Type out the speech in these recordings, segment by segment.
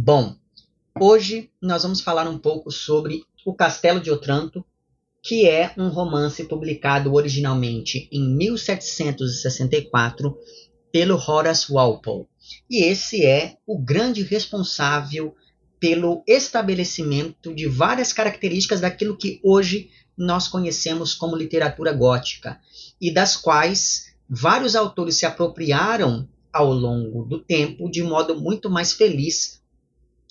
Bom, hoje nós vamos falar um pouco sobre O Castelo de Otranto, que é um romance publicado originalmente em 1764 pelo Horace Walpole. E esse é o grande responsável pelo estabelecimento de várias características daquilo que hoje nós conhecemos como literatura gótica, e das quais vários autores se apropriaram ao longo do tempo de modo muito mais feliz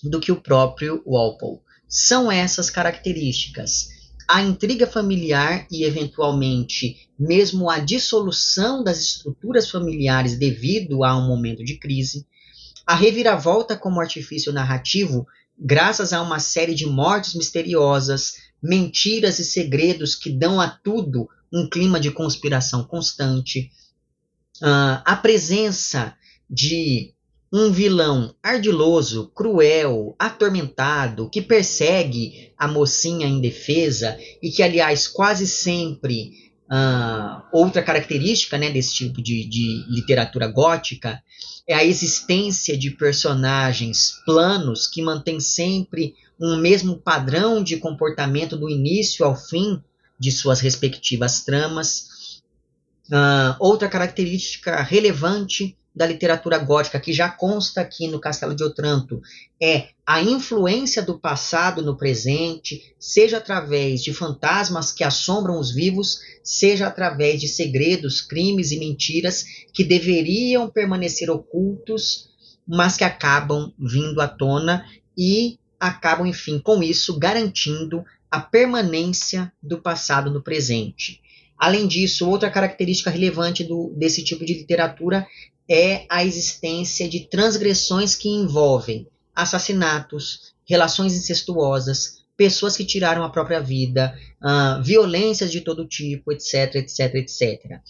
do que o próprio Walpole. São essas características: a intriga familiar e, eventualmente, mesmo a dissolução das estruturas familiares devido a um momento de crise, a reviravolta como artifício narrativo, graças a uma série de mortes misteriosas, mentiras e segredos que dão a tudo um clima de conspiração constante, a presença de um vilão ardiloso, cruel, atormentado, que persegue a mocinha indefesa e que, aliás, quase sempre, outra característica, né, desse tipo de literatura gótica é a existência de personagens planos que mantêm sempre um mesmo padrão de comportamento do início ao fim de suas respectivas tramas. Outra característica relevante da literatura gótica, que já consta aqui no Castelo de Otranto, é a influência do passado no presente, seja através de fantasmas que assombram os vivos, seja através de segredos, crimes e mentiras que deveriam permanecer ocultos, mas que acabam vindo à tona e acabam, enfim, com isso, garantindo a permanência do passado no presente. Além disso, outra característica relevante desse tipo de literatura é a existência de transgressões que envolvem assassinatos, relações incestuosas, pessoas que tiraram a própria vida, violências de todo tipo, etc, etc, etc.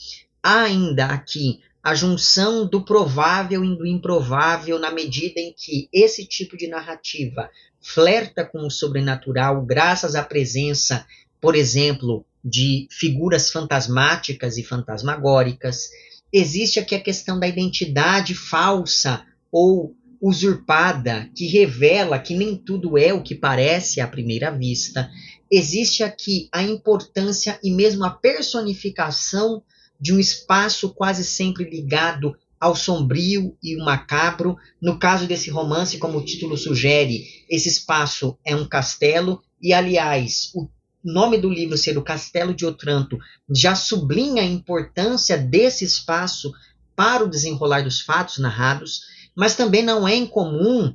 Há ainda aqui a junção do provável e do improvável na medida em que esse tipo de narrativa flerta com o sobrenatural graças à presença, por exemplo, de figuras fantasmáticas e fantasmagóricas. Existe aqui a questão da identidade falsa ou usurpada, que revela que nem tudo é o que parece à primeira vista. Existe aqui a importância e mesmo a personificação de um espaço quase sempre ligado ao sombrio e o macabro. No caso desse romance, como o título sugere, esse espaço é um castelo, e, aliás, o nome do livro ser O Castelo de Otranto já sublinha a importância desse espaço para o desenrolar dos fatos narrados, mas também não é incomum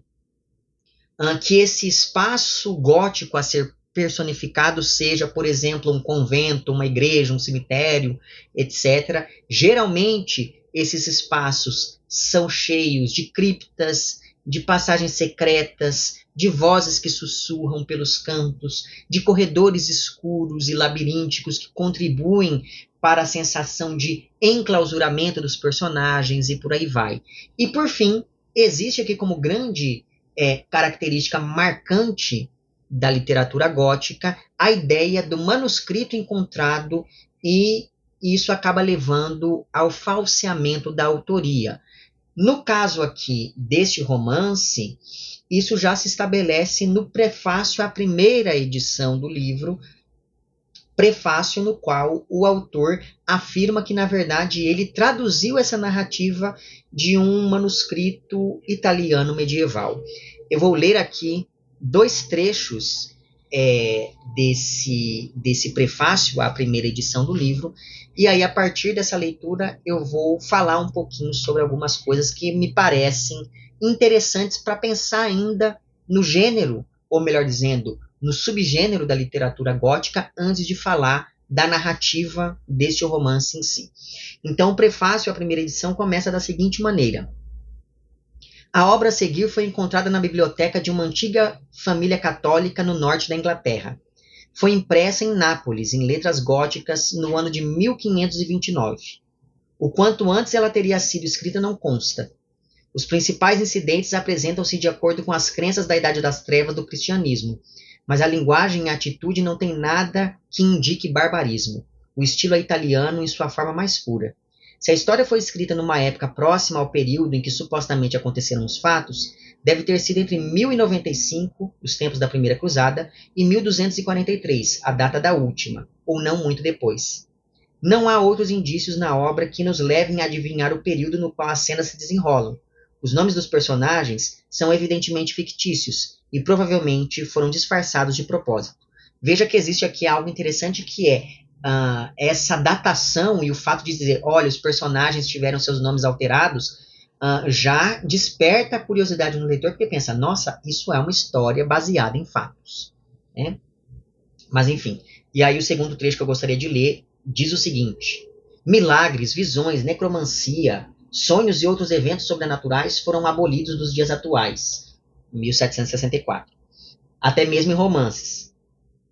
que esse espaço gótico a ser personificado seja, por exemplo, um convento, uma igreja, um cemitério, etc. Geralmente, esses espaços são cheios de criptas, de passagens secretas, de vozes que sussurram pelos cantos, de corredores escuros e labirínticos que contribuem para a sensação de enclausuramento dos personagens e por aí vai. E, por fim, existe aqui como grande característica marcante da literatura gótica a ideia do manuscrito encontrado, e isso acaba levando ao falseamento da autoria. No caso aqui deste romance, isso já se estabelece no prefácio à primeira edição do livro, prefácio no qual o autor afirma que, na verdade, ele traduziu essa narrativa de um manuscrito italiano medieval. Eu vou ler aqui dois trechos desse prefácio à primeira edição do livro, e aí, a partir dessa leitura, eu vou falar um pouquinho sobre algumas coisas que me parecem interessantes para pensar ainda no gênero, ou melhor dizendo, no subgênero da literatura gótica, antes de falar da narrativa deste romance em si. Então, o prefácio à primeira edição começa da seguinte maneira: a obra a seguir foi encontrada na biblioteca de uma antiga família católica no norte da Inglaterra. Foi impressa em Nápoles, em letras góticas, no ano de 1529. O quanto antes ela teria sido escrita não consta. Os principais incidentes apresentam-se de acordo com as crenças da Idade das Trevas do cristianismo, mas a linguagem e a atitude não têm nada que indique barbarismo. O estilo é italiano em sua forma mais pura. Se a história foi escrita numa época próxima ao período em que supostamente aconteceram os fatos, deve ter sido entre 1095, os tempos da Primeira Cruzada, e 1243, a data da última, ou não muito depois. Não há outros indícios na obra que nos levem a adivinhar o período no qual as cenas se desenrolam. Os nomes dos personagens são evidentemente fictícios e provavelmente foram disfarçados de propósito. Veja que existe aqui algo interessante que é essa datação e o fato de dizer, olha, os personagens tiveram seus nomes alterados, já desperta a curiosidade no leitor, porque pensa, nossa, isso é uma história baseada em fatos. Né? Mas enfim, e aí o segundo trecho que eu gostaria de ler diz o seguinte: milagres, visões, necromancia, sonhos e outros eventos sobrenaturais foram abolidos dos dias atuais, 1764, até mesmo em romances.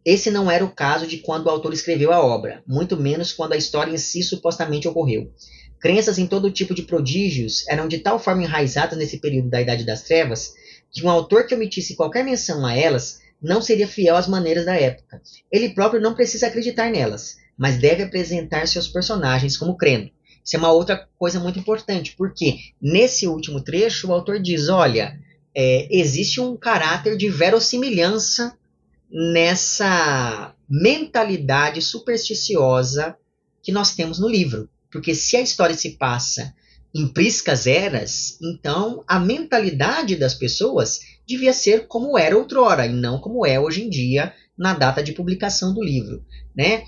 Esse não era o caso de quando o autor escreveu a obra, muito menos quando a história em si supostamente ocorreu. Crenças em todo tipo de prodígios eram de tal forma enraizadas nesse período da Idade das Trevas que um autor que omitisse qualquer menção a elas não seria fiel às maneiras da época. Ele próprio não precisa acreditar nelas, mas deve apresentar seus personagens como crendo. Isso é uma outra coisa muito importante, porque nesse último trecho o autor diz, olha, existe um caráter de verossimilhança nessa mentalidade supersticiosa que nós temos no livro. Porque se a história se passa em priscas eras, então a mentalidade das pessoas devia ser como era outrora, e não como é hoje em dia, na data de publicação do livro. Né?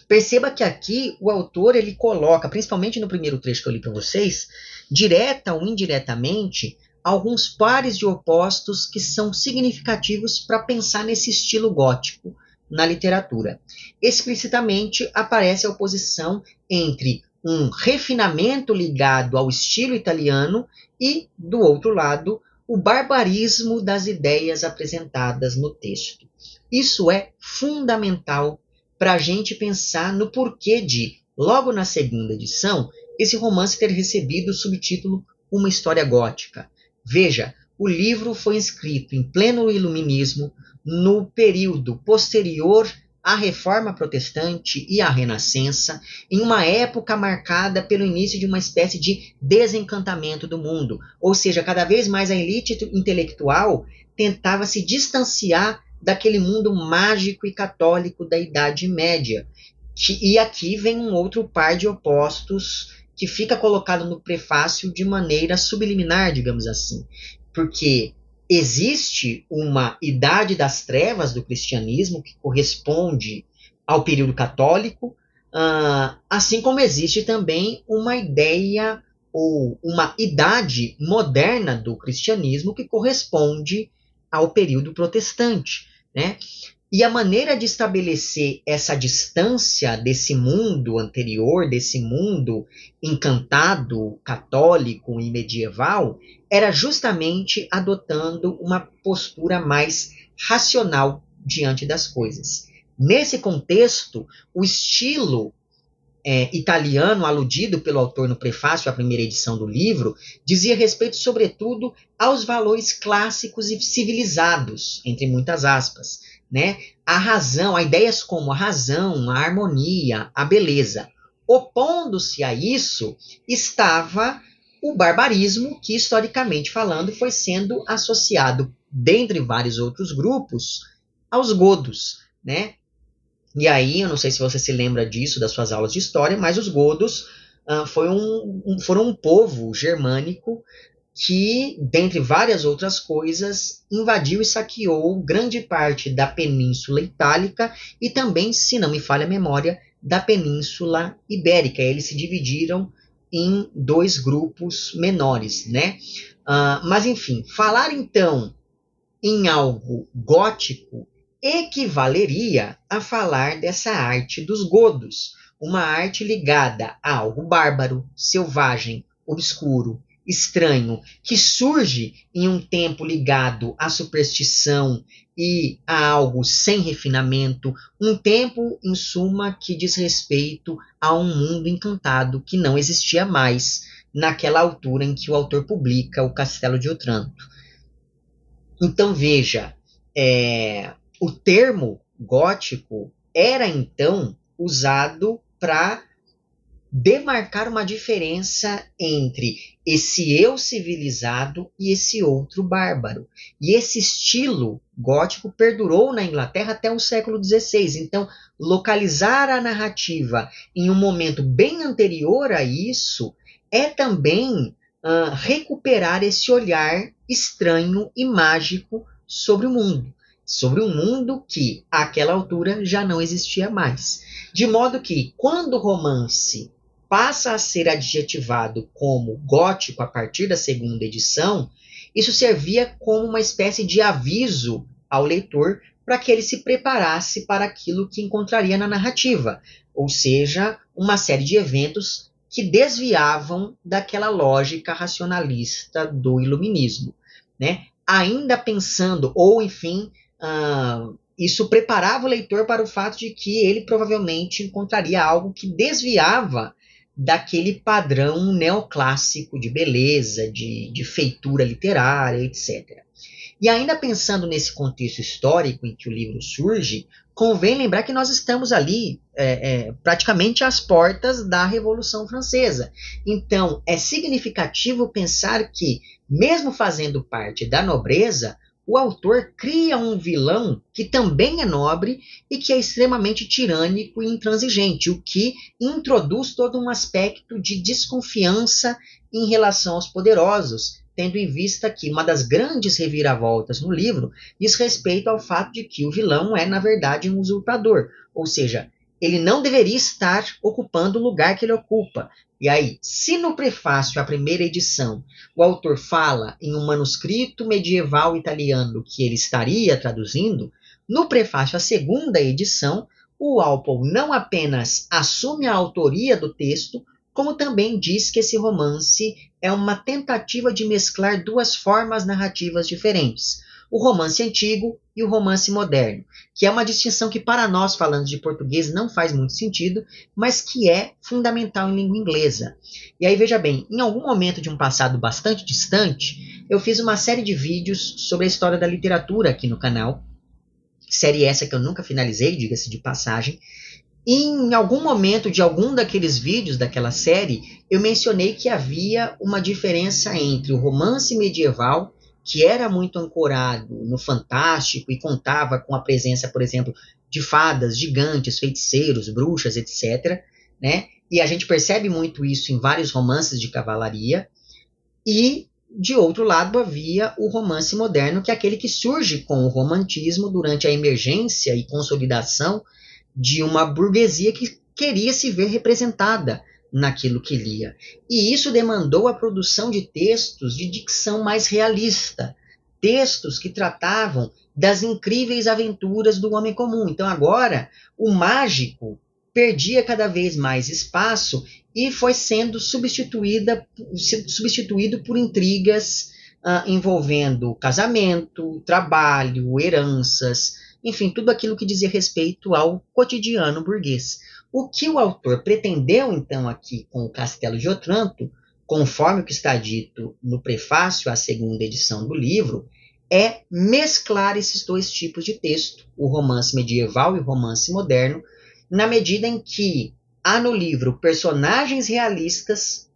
Perceba que aqui o autor ele coloca, principalmente no primeiro trecho que eu li para vocês, direta ou indiretamente, alguns pares de opostos que são significativos para pensar nesse estilo gótico na literatura. Explicitamente aparece a oposição entre um refinamento ligado ao estilo italiano e, do outro lado, o barbarismo das ideias apresentadas no texto. Isso é fundamental para a gente pensar no porquê de, logo na segunda edição, esse romance ter recebido o subtítulo Uma História Gótica. Veja, o livro foi escrito em pleno iluminismo, no período posterior à Reforma Protestante e à Renascença, em uma época marcada pelo início de uma espécie de desencantamento do mundo, ou seja, cada vez mais a elite intelectual tentava se distanciar daquele mundo mágico e católico da Idade Média. E aqui vem um outro par de opostos que fica colocado no prefácio de maneira subliminar, digamos assim. Porque existe uma idade das trevas do cristianismo que corresponde ao período católico, assim como existe também uma ideia ou uma idade moderna do cristianismo que corresponde ao período protestante, né? E a maneira de estabelecer essa distância desse mundo anterior, desse mundo encantado, católico e medieval, era justamente adotando uma postura mais racional diante das coisas. Nesse contexto, o estilo italiano, aludido pelo autor no prefácio à primeira edição do livro, dizia respeito, sobretudo, aos valores clássicos e civilizados, entre muitas aspas, né? A razão, a ideias como a razão, a harmonia, a beleza. Opondo-se a isso, estava o barbarismo, que, historicamente falando, foi sendo associado, dentre vários outros grupos, aos godos, né? E aí, eu não sei se você se lembra disso, das suas aulas de história, mas os godos foram um povo germânico que, dentre várias outras coisas, invadiu e saqueou grande parte da Península Itálica e também, se não me falha a memória, da Península Ibérica. Eles se dividiram em dois grupos menores, né? Mas, enfim, falar então em algo gótico equivaleria a falar dessa arte dos godos, uma arte ligada a algo bárbaro, selvagem, obscuro, estranho, que surge em um tempo ligado à superstição e a algo sem refinamento, um tempo, em suma, que diz respeito a um mundo encantado que não existia mais naquela altura em que o autor publica O Castelo de Otranto. Então veja, o termo gótico era então usado para demarcar uma diferença entre esse eu civilizado e esse outro bárbaro. E esse estilo gótico perdurou na Inglaterra até o século XVI. Então, localizar a narrativa em um momento bem anterior a isso é também recuperar esse olhar estranho e mágico sobre o mundo. Sobre um mundo que, àquela altura, já não existia mais. De modo que, quando o romance passa a ser adjetivado como gótico a partir da segunda edição, isso servia como uma espécie de aviso ao leitor para que ele se preparasse para aquilo que encontraria na narrativa, ou seja, uma série de eventos que desviavam daquela lógica racionalista do iluminismo, né? Ainda pensando, ou enfim, isso preparava o leitor para o fato de que ele provavelmente encontraria algo que desviava daquele padrão neoclássico de beleza, de feitura literária, etc. E ainda pensando nesse contexto histórico em que o livro surge, convém lembrar que nós estamos ali praticamente às portas da Revolução Francesa. Então, é significativo pensar que, mesmo fazendo parte da nobreza, o autor cria um vilão que também é nobre e que é extremamente tirânico e intransigente, o que introduz todo um aspecto de desconfiança em relação aos poderosos, tendo em vista que uma das grandes reviravoltas no livro diz respeito ao fato de que o vilão é, na verdade, um usurpador, ou seja, ele não deveria estar ocupando o lugar que ele ocupa. E aí, se no prefácio à primeira edição o autor fala em um manuscrito medieval italiano que ele estaria traduzindo, no prefácio à segunda edição, o Walpole não apenas assume a autoria do texto, como também diz que esse romance é uma tentativa de mesclar duas formas narrativas diferentes, o romance antigo e o romance moderno, que é uma distinção que para nós, falando de português, não faz muito sentido, mas que é fundamental em língua inglesa. E aí, veja bem, em algum momento de um passado bastante distante, eu fiz uma série de vídeos sobre a história da literatura aqui no canal, série essa que eu nunca finalizei, diga-se de passagem. E em algum momento de algum daqueles vídeos daquela série, eu mencionei que havia uma diferença entre o romance medieval, que era muito ancorado no fantástico e contava com a presença, por exemplo, de fadas, gigantes, feiticeiros, bruxas, etc., né? E a gente percebe muito isso em vários romances de cavalaria. E, de outro lado, havia o romance moderno, que é aquele que surge com o romantismo durante a emergência e consolidação de uma burguesia que queria se ver representada naquilo que lia. E isso demandou a produção de textos de dicção mais realista, textos que tratavam das incríveis aventuras do homem comum. Então agora o mágico perdia cada vez mais espaço e foi sendo substituído por intrigas envolvendo casamento, trabalho, heranças, enfim, tudo aquilo que dizia respeito ao cotidiano burguês. O que o autor pretendeu, então, aqui com o Castelo de Otranto, conforme o que está dito no prefácio à segunda edição do livro, é mesclar esses dois tipos de texto, o romance medieval e o romance moderno, na medida em que há no livro personagens realistas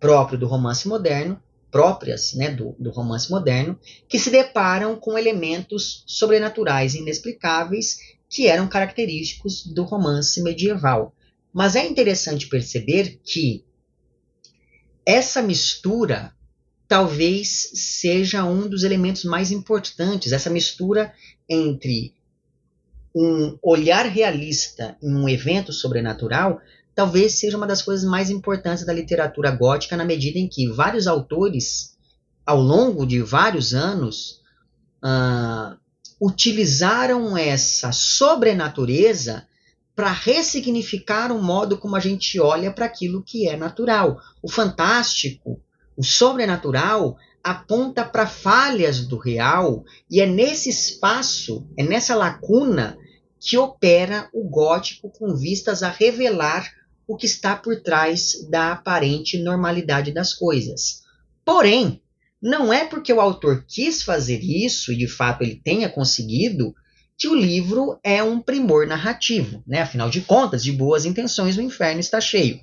próprios do romance moderno, próprias, né, do romance moderno, que se deparam com elementos sobrenaturais e inexplicáveis que eram característicos do romance medieval. Mas é interessante perceber que essa mistura talvez seja um dos elementos mais importantes, essa mistura entre um olhar realista em um evento sobrenatural talvez seja uma das coisas mais importantes da literatura gótica, na medida em que vários autores, ao longo de vários anos, utilizaram essa sobrenatureza para ressignificar o modo como a gente olha para aquilo que é natural. O fantástico, o sobrenatural, aponta para falhas do real, e é nesse espaço, é nessa lacuna que opera o gótico com vistas a revelar o que está por trás da aparente normalidade das coisas. Porém, não é porque o autor quis fazer isso, e de fato ele tenha conseguido, que o livro é um primor narrativo, né? Afinal de contas, de boas intenções o inferno está cheio.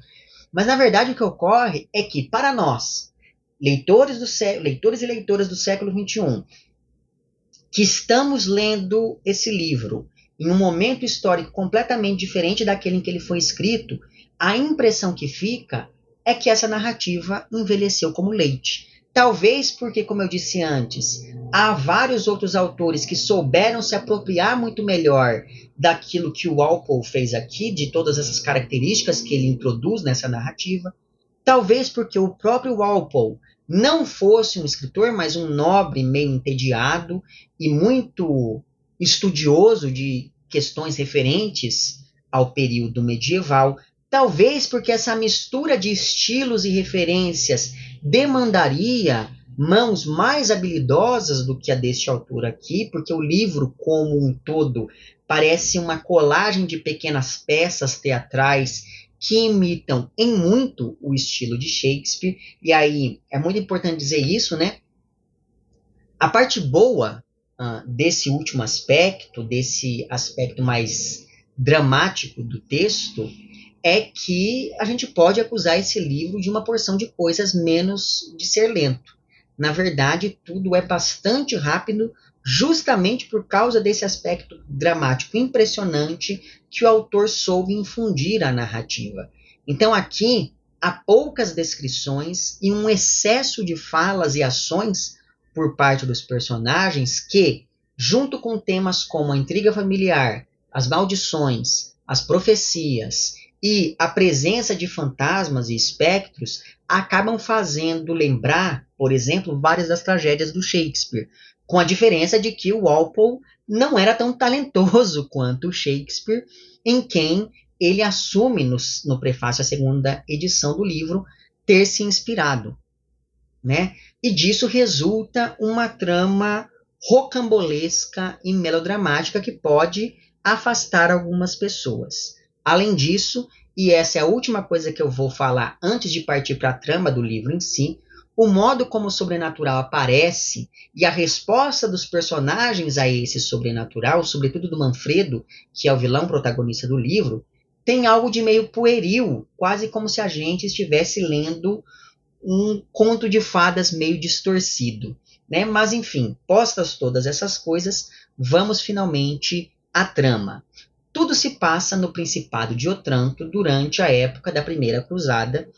Mas, na verdade, o que ocorre é que, para nós, leitores e leitoras do século XXI, que estamos lendo esse livro em um momento histórico completamente diferente daquele em que ele foi escrito, a impressão que fica é que essa narrativa envelheceu como leite. Talvez porque, como eu disse antes, há vários outros autores que souberam se apropriar muito melhor daquilo que o Walpole fez aqui, de todas essas características que ele introduz nessa narrativa. Talvez porque o próprio Walpole não fosse um escritor, mas um nobre meio entediado e muito estudioso de questões referentes ao período medieval. Talvez porque essa mistura de estilos e referências demandaria mãos mais habilidosas do que a deste autor aqui, porque o livro, como um todo, parece uma colagem de pequenas peças teatrais que imitam em muito o estilo de Shakespeare. E aí é muito importante dizer isso, né? A parte boa desse último aspecto, desse aspecto mais dramático do texto, é que a gente pode acusar esse livro de uma porção de coisas menos de ser lento. Na verdade, tudo é bastante rápido, justamente por causa desse aspecto dramático impressionante que o autor soube infundir à narrativa. Então, aqui há poucas descrições e um excesso de falas e ações por parte dos personagens que, junto com temas como a intriga familiar, as maldições, as profecias e a presença de fantasmas e espectros, acabam fazendo lembrar, por exemplo, várias das tragédias do Shakespeare, com a diferença de que o Walpole não era tão talentoso quanto o Shakespeare, em quem ele assume no prefácio à segunda edição do livro ter se inspirado, né? E disso resulta uma trama rocambolesca e melodramática que pode afastar algumas pessoas. Além disso, e essa é a última coisa que eu vou falar antes de partir para a trama do livro em si, o modo como o sobrenatural aparece e a resposta dos personagens a esse sobrenatural, sobretudo do Manfredo, que é o vilão protagonista do livro, tem algo de meio pueril, quase como se a gente estivesse lendo um conto de fadas meio distorcido, né? Mas enfim, postas todas essas coisas, vamos finalmente à trama. Tudo se passa no Principado de Otranto durante a época da Primeira Cruzada,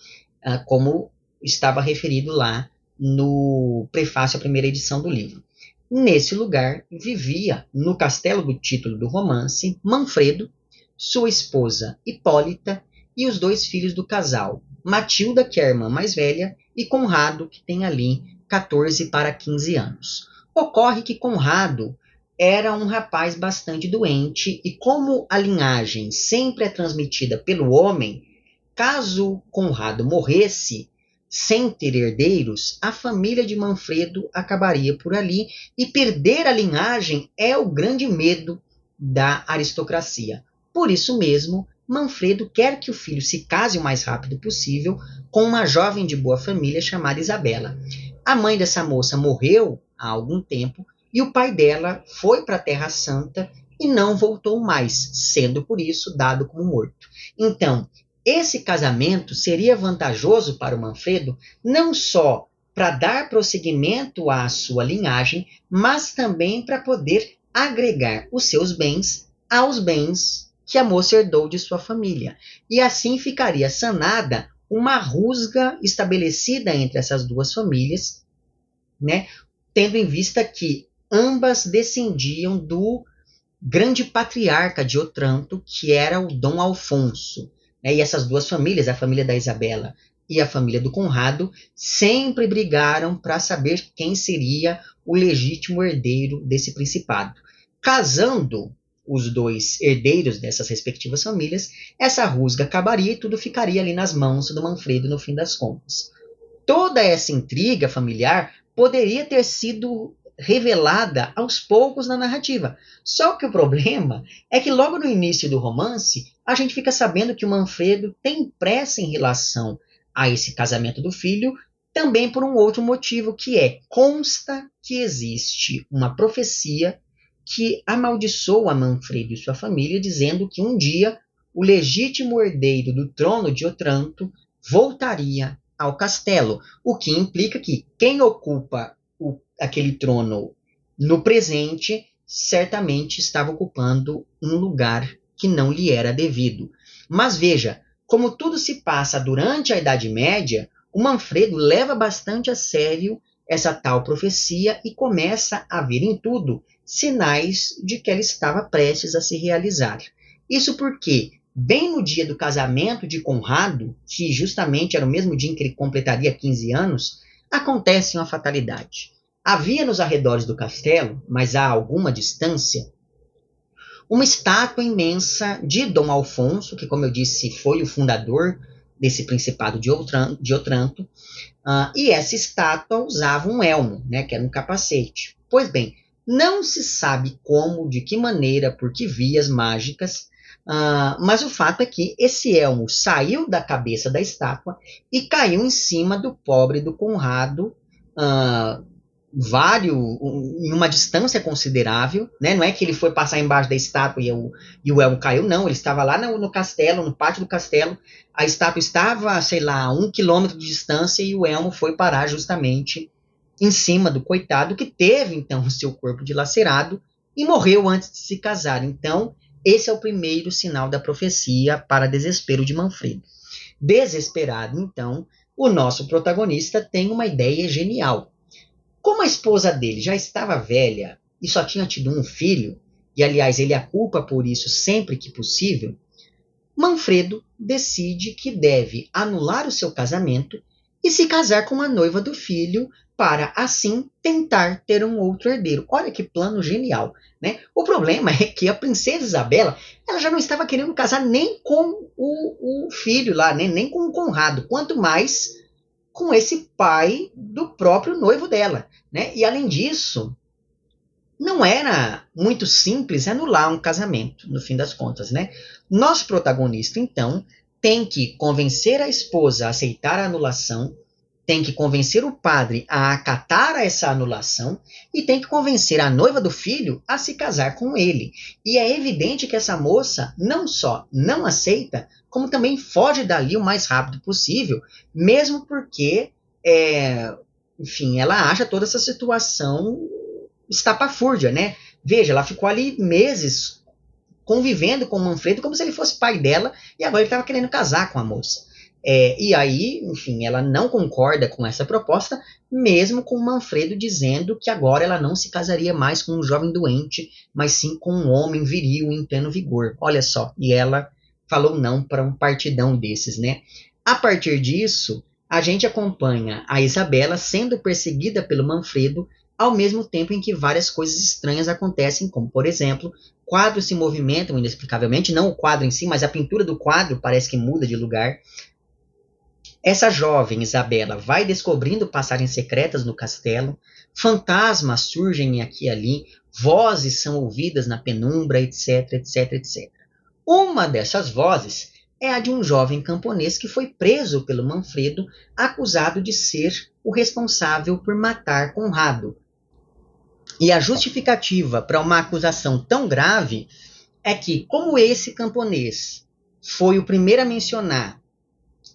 como estava referido lá no prefácio à primeira edição do livro. Nesse lugar vivia, no castelo do título do romance, Manfredo, sua esposa Hipólita e os dois filhos do casal, Matilda, que é a irmã mais velha, e Conrado, que tem ali 14 para 15 anos. Ocorre que Conrado era um rapaz bastante doente e como a linhagem sempre é transmitida pelo homem, caso Conrado morresse sem ter herdeiros, a família de Manfredo acabaria por ali e perder a linhagem é o grande medo da aristocracia. Por isso mesmo, Manfredo quer que o filho se case o mais rápido possível com uma jovem de boa família chamada Isabela. A mãe dessa moça morreu há algum tempo e o pai dela foi para a Terra Santa e não voltou mais, sendo por isso dado como morto. Então, esse casamento seria vantajoso para o Manfredo não só para dar prosseguimento à sua linhagem, mas também para poder agregar os seus bens aos bens que a moça herdou de sua família. E assim ficaria sanada uma rusga estabelecida entre essas duas famílias, né? Tendo em vista que ambas descendiam do grande patriarca de Otranto, que era o Dom Alfonso. Né? E essas duas famílias, a família da Isabela e a família do Conrado, sempre brigaram para saber quem seria o legítimo herdeiro desse principado. Casando os dois herdeiros dessas respectivas famílias, essa rusga acabaria e tudo ficaria ali nas mãos do Manfredo no fim das contas. Toda essa intriga familiar poderia ter sido revelada aos poucos na narrativa. Só que o problema é que logo no início do romance, a gente fica sabendo que o Manfredo tem pressa em relação a esse casamento do filho, também por um outro motivo, que é, consta que existe uma profecia que amaldiçoa Manfredo e sua família, dizendo que um dia o legítimo herdeiro do trono de Otranto voltaria ao castelo, o que implica que quem ocupa aquele trono no presente certamente estava ocupando um lugar que não lhe era devido. Mas veja, como tudo se passa durante a Idade Média, o Manfredo leva bastante a sério essa tal profecia e começa a ver em tudo sinais de que ela estava prestes a se realizar. Isso porque, bem no dia do casamento de Conrado, que justamente era o mesmo dia em que ele completaria 15 anos, acontece uma fatalidade. Havia nos arredores do castelo, mas a alguma distância, uma estátua imensa de Dom Alfonso, que, como eu disse, foi o fundador desse principado de Otranto, e essa estátua usava um elmo, né, que era um capacete. Pois bem, não se sabe como, de que maneira, por que vias mágicas, mas o fato é que esse elmo saiu da cabeça da estátua e caiu em cima do pobre do Conrado, em uma distância considerável, né? Não é que ele foi passar embaixo da estátua e o elmo caiu, não. Ele estava lá no castelo, no pátio do castelo. A estátua estava, sei lá, 1 quilômetro de distância e o elmo foi parar justamente em cima do coitado, que teve, então, o seu corpo dilacerado e morreu antes de se casar. Então, esse é o primeiro sinal da profecia para desespero de Manfredo. Desesperado, então, o nosso protagonista tem uma ideia genial. Como a esposa dele já estava velha e só tinha tido um filho, e aliás ele a culpa por isso sempre que possível, Manfredo decide que deve anular o seu casamento e se casar com a noiva do filho para, assim, tentar ter um outro herdeiro. Olha que plano genial, né? O problema é que a princesa Isabela ela já não estava querendo casar nem com o filho lá, né? Nem com o Conrado, quanto mais com esse pai do próprio noivo dela, né? E além disso, não era muito simples anular um casamento, no fim das contas, né? Nosso protagonista, então, tem que convencer a esposa a aceitar a anulação, tem que convencer o padre a acatar essa anulação e tem que convencer a noiva do filho a se casar com ele. E é evidente que essa moça não só não aceita, como também foge dali o mais rápido possível, mesmo porque, enfim, ela acha toda essa situação estapafúrdia, né? Veja, ela ficou ali meses convivendo com o Manfredo como se ele fosse pai dela e agora ele estava querendo casar com a moça. E aí, enfim, ela não concorda com essa proposta, mesmo com o Manfredo dizendo que agora ela não se casaria mais com um jovem doente, mas sim com um homem viril em pleno vigor. Olha só, e ela falou não para um partidão desses, né? A partir disso, a gente acompanha a Isabela sendo perseguida pelo Manfredo, ao mesmo tempo em que várias coisas estranhas acontecem, como, por exemplo, quadros se movimentam inexplicavelmente, não o quadro em si, mas a pintura do quadro parece que muda de lugar. Essa jovem Isabela vai descobrindo passagens secretas no castelo, fantasmas surgem aqui e ali, vozes são ouvidas na penumbra, etc, etc, etc. Uma dessas vozes é a de um jovem camponês que foi preso pelo Manfredo, acusado de ser o responsável por matar Conrado. E a justificativa para uma acusação tão grave é que, como esse camponês foi o primeiro a mencionar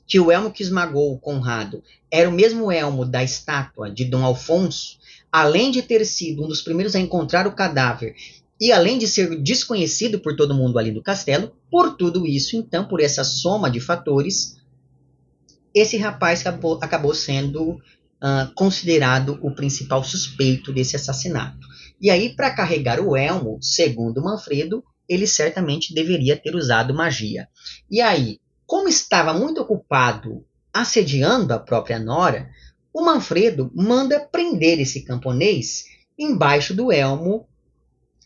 que o elmo que esmagou o Conrado era o mesmo elmo da estátua de Dom Alfonso, além de ter sido um dos primeiros a encontrar o cadáver e além de ser desconhecido por todo mundo ali do castelo, por tudo isso, então, por essa soma de fatores, esse rapaz acabou sendo considerado o principal suspeito desse assassinato. E aí, para carregar o elmo, segundo Manfredo, ele certamente deveria ter usado magia. E aí, como estava muito ocupado assediando a própria nora, o Manfredo manda prender esse camponês embaixo do elmo,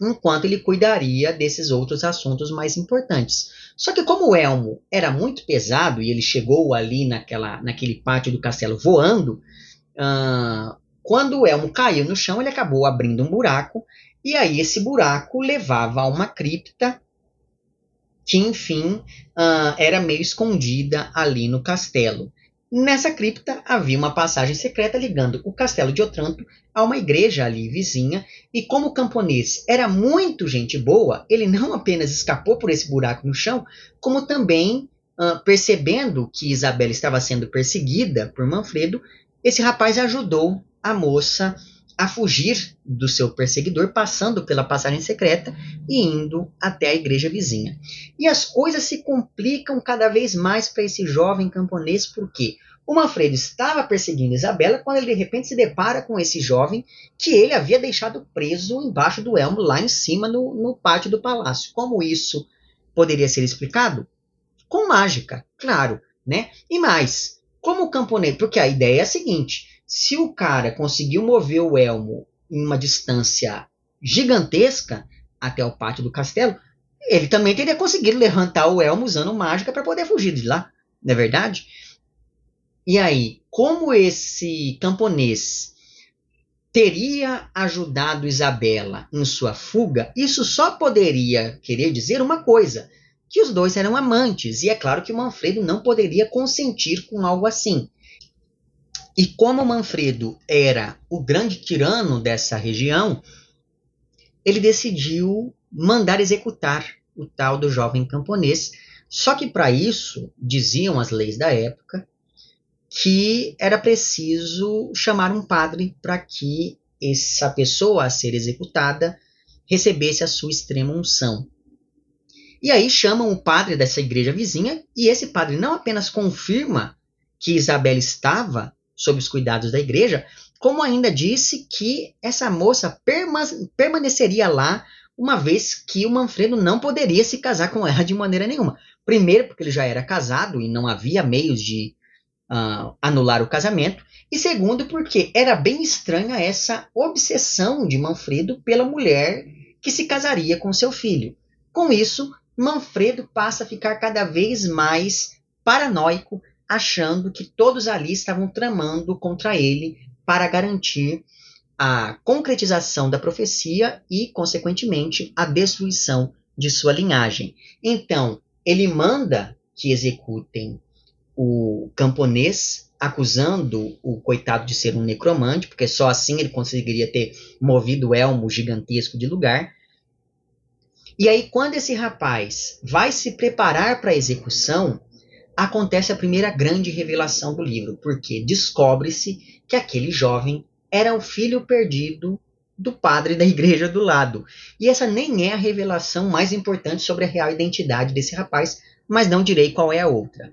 enquanto ele cuidaria desses outros assuntos mais importantes. Só que como o elmo era muito pesado e ele chegou ali naquele pátio do castelo voando, quando o elmo caiu no chão, ele acabou abrindo um buraco, e aí esse buraco levava a uma cripta que, enfim, era meio escondida ali no castelo. Nessa cripta havia uma passagem secreta ligando o castelo de Otranto a uma igreja ali vizinha, e como o camponês era muito gente boa, ele não apenas escapou por esse buraco no chão, como também percebendo que Isabela estava sendo perseguida por Manfredo, esse rapaz ajudou a moça a fugir do seu perseguidor, passando pela passagem secreta e indo até a igreja vizinha. E as coisas se complicam cada vez mais para esse jovem camponês, porque o Manfredo estava perseguindo Isabela quando ele de repente se depara com esse jovem que ele havia deixado preso embaixo do elmo, lá em cima no pátio do palácio. Como isso poderia ser explicado? Com mágica, claro, né? E mais, como o camponês, porque a ideia é a seguinte: se o cara conseguiu mover o elmo em uma distância gigantesca até o pátio do castelo, ele também teria conseguido levantar o elmo usando mágica para poder fugir de lá, não é verdade? E aí, como esse camponês teria ajudado Isabela em sua fuga, isso só poderia querer dizer uma coisa: que os dois eram amantes, e é claro que o Manfredo não poderia consentir com algo assim. E como Manfredo era o grande tirano dessa região, ele decidiu mandar executar o tal do jovem camponês. Só que para isso, diziam as leis da época, que era preciso chamar um padre para que essa pessoa a ser executada recebesse a sua extrema unção. E aí chamam o padre dessa igreja vizinha, e esse padre não apenas confirma que Isabela estava sob os cuidados da igreja, como ainda disse que essa moça permaneceria lá, uma vez que o Manfredo não poderia se casar com ela de maneira nenhuma. Primeiro, porque ele já era casado e não havia meios de anular o casamento, e segundo, porque era bem estranha essa obsessão de Manfredo pela mulher que se casaria com seu filho. Com isso, Manfredo passa a ficar cada vez mais paranoico, achando que todos ali estavam tramando contra ele para garantir a concretização da profecia e, consequentemente, a destruição de sua linhagem. Então, ele manda que executem o camponês, acusando o coitado de ser um necromante, porque só assim ele conseguiria ter movido o elmo gigantesco de lugar. E aí, quando esse rapaz vai se preparar para a execução, acontece a primeira grande revelação do livro, porque descobre-se que aquele jovem era o filho perdido do padre da igreja do lado. E essa nem é a revelação mais importante sobre a real identidade desse rapaz, mas não direi qual é a outra.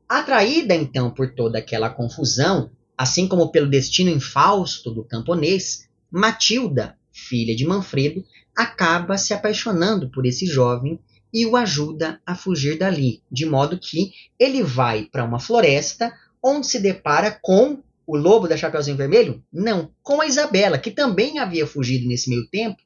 Atraída, então, por toda aquela confusão, assim como pelo destino infausto do camponês, Matilda, filha de Manfredo, acaba se apaixonando por esse jovem e o ajuda a fugir dali, de modo que ele vai para uma floresta onde se depara com o lobo da Chapeuzinho Vermelho? Não, com a Isabela, que também havia fugido nesse meio tempo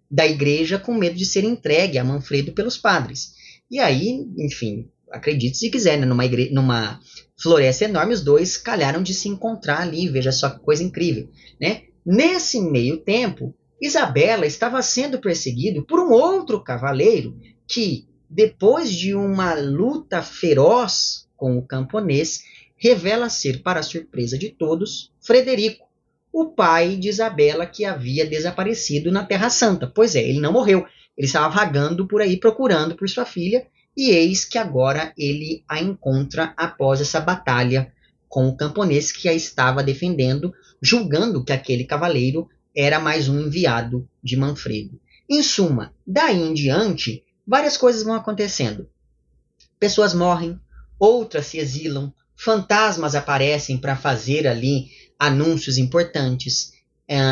da igreja com medo de ser entregue a Manfredo pelos padres. E aí, enfim, acredite se quiser, né? Numa floresta enorme, os dois calharam de se encontrar ali, veja só que coisa incrível, né? Nesse meio tempo, Isabela estava sendo perseguida por um outro cavaleiro que, depois de uma luta feroz com o camponês, revela ser, para a surpresa de todos, Frederico, o pai de Isabela, que havia desaparecido na Terra Santa. Pois é, ele não morreu, ele estava vagando por aí procurando por sua filha, e eis que agora ele a encontra após essa batalha com o camponês que a estava defendendo, julgando que aquele cavaleiro era mais um enviado de Manfredo. Em suma, daí em diante, várias coisas vão acontecendo. Pessoas morrem, outras se exilam, fantasmas aparecem para fazer ali anúncios importantes,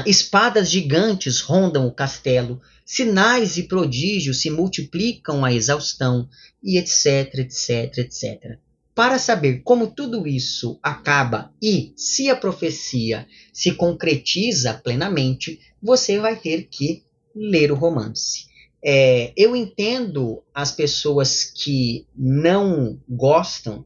espadas gigantes rondam o castelo, sinais e prodígios se multiplicam à exaustão, e etc, etc, etc. Para saber como tudo isso acaba e se a profecia se concretiza plenamente, você vai ter que ler o romance. Eu entendo as pessoas que não gostam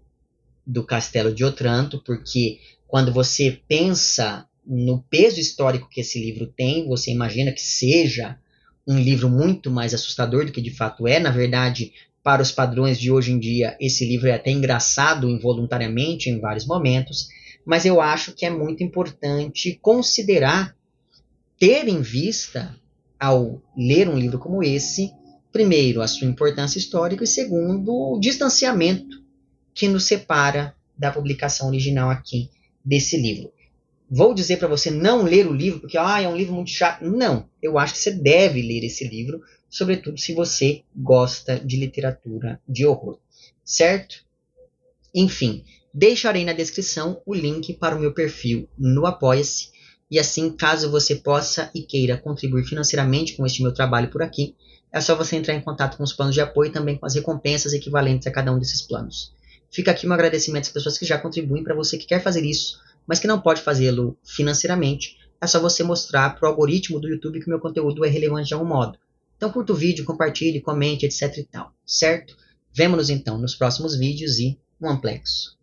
do Castelo de Otranto, porque quando você pensa no peso histórico que esse livro tem, você imagina que seja um livro muito mais assustador do que de fato é. Na verdade, para os padrões de hoje em dia, esse livro é até engraçado involuntariamente em vários momentos, mas eu acho que é muito importante considerar, ter em vista, ao ler um livro como esse, primeiro, a sua importância histórica e segundo, o distanciamento que nos separa da publicação original aqui desse livro. Vou dizer para você não ler o livro, porque é um livro muito chato. Não, eu acho que você deve ler esse livro, sobretudo se você gosta de literatura de horror, certo? Enfim, deixarei na descrição o link para o meu perfil no Apoia-se, e assim, caso você possa e queira contribuir financeiramente com este meu trabalho por aqui, é só você entrar em contato com os planos de apoio e também com as recompensas equivalentes a cada um desses planos. Fica aqui meu agradecimento às pessoas que já contribuem. Para você que quer fazer isso, mas que não pode fazê-lo financeiramente, é só você mostrar para o algoritmo do YouTube que o meu conteúdo é relevante de algum modo. Então curta o vídeo, compartilhe, comente, etc e tal, certo? Vemo-nos então nos próximos vídeos e um amplex.